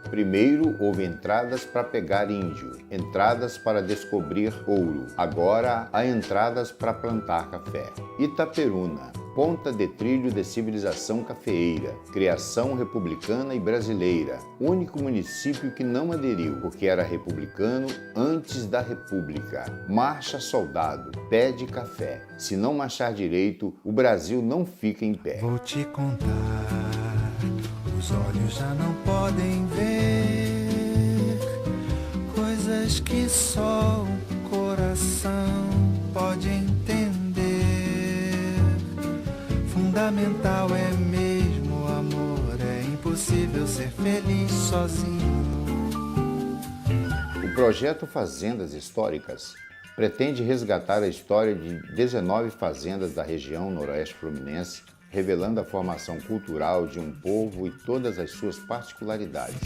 Primeiro houve entradas para pegar índio, entradas para descobrir ouro. Agora há entradas para plantar café. Itaperuna, ponta de trilho de civilização cafeeira, criação republicana e brasileira, único município que não aderiu, porque era republicano antes da república. Marcha soldado, pede café. Se não marchar direito, o Brasil não fica em pé. Vou te contar, os olhos já não podem ver coisas que só o coração pode entender. Fundamental é mesmo o amor, é impossível ser feliz sozinho. O projeto Fazendas Históricas pretende resgatar a história de 19 fazendas da região noroeste fluminense, revelando a formação cultural de um povo e todas as suas particularidades,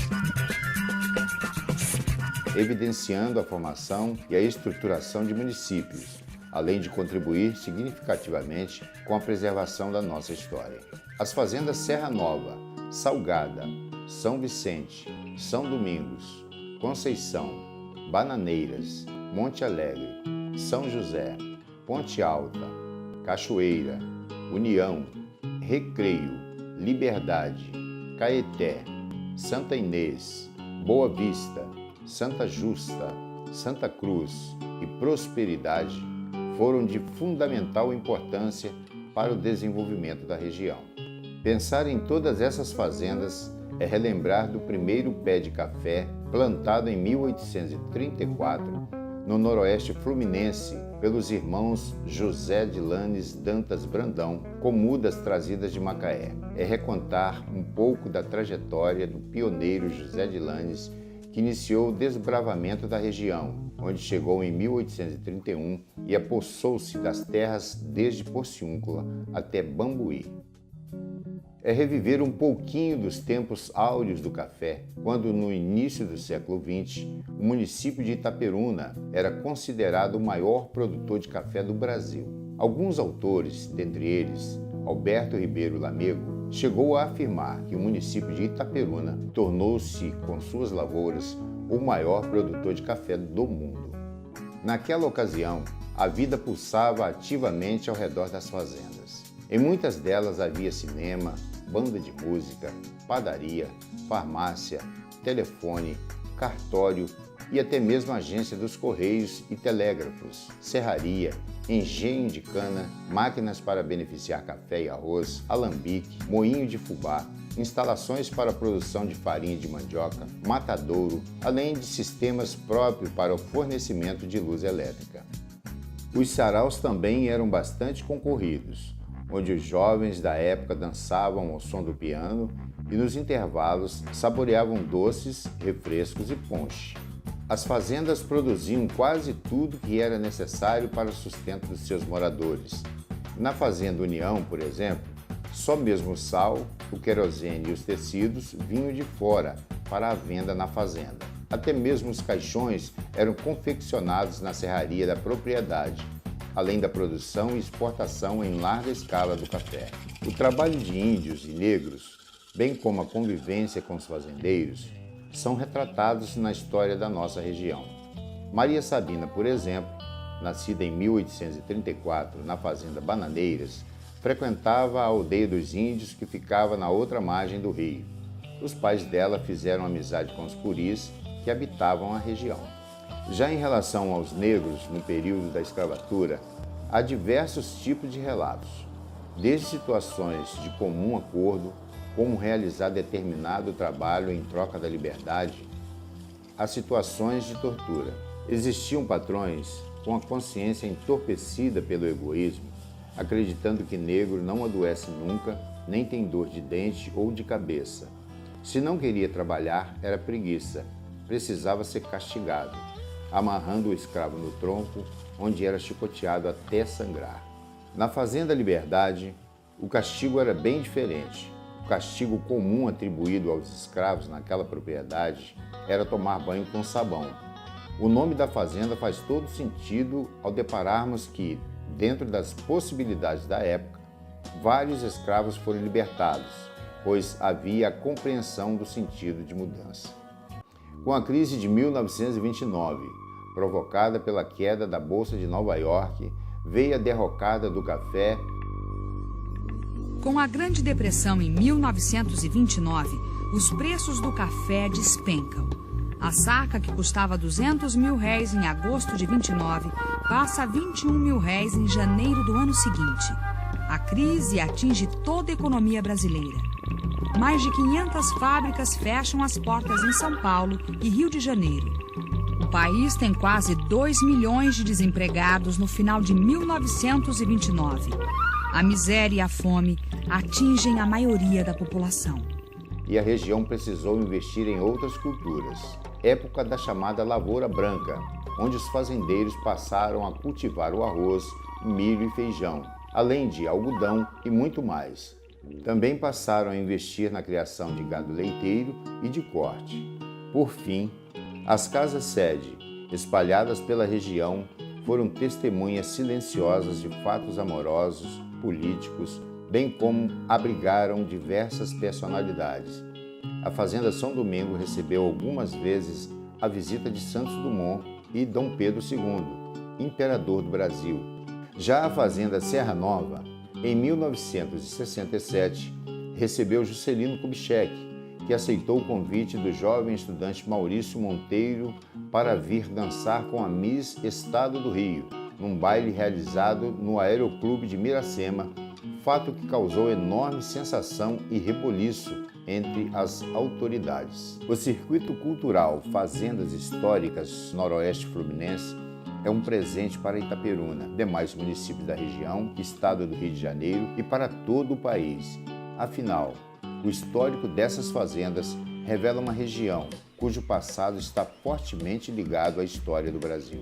evidenciando a formação e a estruturação de municípios, além de contribuir significativamente com a preservação da nossa história. As fazendas Serra Nova, Salgada, São Vicente, São Domingos, Conceição, Bananeiras, Monte Alegre, São José, Ponte Alta, Cachoeira, União, Recreio, Liberdade, Caeté, Santa Inês, Boa Vista, Santa Justa, Santa Cruz e Prosperidade foram de fundamental importância para o desenvolvimento da região. Pensar em todas essas fazendas é relembrar do primeiro pé de café plantado em 1834 no noroeste fluminense pelos irmãos José de Lanes Dantas Brandão, com mudas trazidas de Macaé. É recontar um pouco da trajetória do pioneiro José de Lanes, que iniciou o desbravamento da região, onde chegou em 1831 e apossou-se das terras desde Porciúncula até Bambuí. É reviver um pouquinho dos tempos áureos do café, quando no início do século XX, o município de Itaperuna era considerado o maior produtor de café do Brasil. Alguns autores, dentre eles Alberto Ribeiro Lamego, chegou a afirmar que o município de Itaperuna tornou-se, com suas lavouras, o maior produtor de café do mundo. Naquela ocasião, a vida pulsava ativamente ao redor das fazendas. Em muitas delas havia cinema, banda de música, padaria, farmácia, telefone, cartório e até mesmo agência dos correios e telégrafos, serraria, engenho de cana, máquinas para beneficiar café e arroz, alambique, moinho de fubá, instalações para a produção de farinha de mandioca, matadouro, além de sistemas próprios para o fornecimento de luz elétrica. Os saraus também eram bastante concorridos, onde os jovens da época dançavam ao som do piano e nos intervalos saboreavam doces, refrescos e ponche. As fazendas produziam quase tudo que era necessário para o sustento dos seus moradores. Na Fazenda União, por exemplo, só mesmo o sal, o querosene e os tecidos vinham de fora para a venda na fazenda. Até mesmo os caixões eram confeccionados na serraria da propriedade, além da produção e exportação em larga escala do café. O trabalho de índios e negros, bem como a convivência com os fazendeiros, são retratados na história da nossa região. Maria Sabina, por exemplo, nascida em 1834 na fazenda Bananeiras, frequentava a aldeia dos índios que ficava na outra margem do rio. Os pais dela fizeram amizade com os puris que habitavam a região. Já em relação aos negros no período da escravatura, há diversos tipos de relatos, desde situações de comum acordo, como realizar determinado trabalho em troca da liberdade, a situações de tortura. Existiam patrões com a consciência entorpecida pelo egoísmo, acreditando que negro não adoece nunca, nem tem dor de dente ou de cabeça. Se não queria trabalhar, era preguiça, precisava ser castigado, amarrando o escravo no tronco, onde era chicoteado até sangrar. Na Fazenda Liberdade, o castigo era bem diferente. O castigo comum atribuído aos escravos naquela propriedade era tomar banho com sabão. O nome da fazenda faz todo sentido ao depararmos que, dentro das possibilidades da época, vários escravos foram libertados, pois havia a compreensão do sentido de mudança. Com a crise de 1929, provocada pela queda da Bolsa de Nova York, veio a derrocada do café. Com a Grande Depressão em 1929, os preços do café despencam. A saca, que custava R$200 mil em agosto de 29, passa a R$21 mil em janeiro do ano seguinte. A crise atinge toda a economia brasileira. Mais de 500 fábricas fecham as portas em São Paulo e Rio de Janeiro. O país tem quase 2 milhões de desempregados no final de 1929. A miséria e a fome atingem a maioria da população. E a região precisou investir em outras culturas. Época da chamada Lavoura Branca, onde os fazendeiros passaram a cultivar o arroz, milho e feijão, além de algodão e muito mais. Também passaram a investir na criação de gado leiteiro e de corte. Por fim, as casas-sede, espalhadas pela região, foram testemunhas silenciosas de fatos amorosos, políticos, bem como abrigaram diversas personalidades. A Fazenda São Domingo recebeu algumas vezes a visita de Santos Dumont e Dom Pedro II, imperador do Brasil. Já a Fazenda Serra Nova, em 1967, recebeu Juscelino Kubitschek, que aceitou o convite do jovem estudante Maurício Monteiro para vir dançar com a Miss Estado do Rio, num baile realizado no Aeroclube de Miracema, fato que causou enorme sensação e reboliço entre as autoridades. O circuito cultural Fazendas Históricas Noroeste Fluminense é um presente para Itaperuna, demais municípios da região, estado do Rio de Janeiro e para todo o país. Afinal, o histórico dessas fazendas revela uma região cujo passado está fortemente ligado à história do Brasil.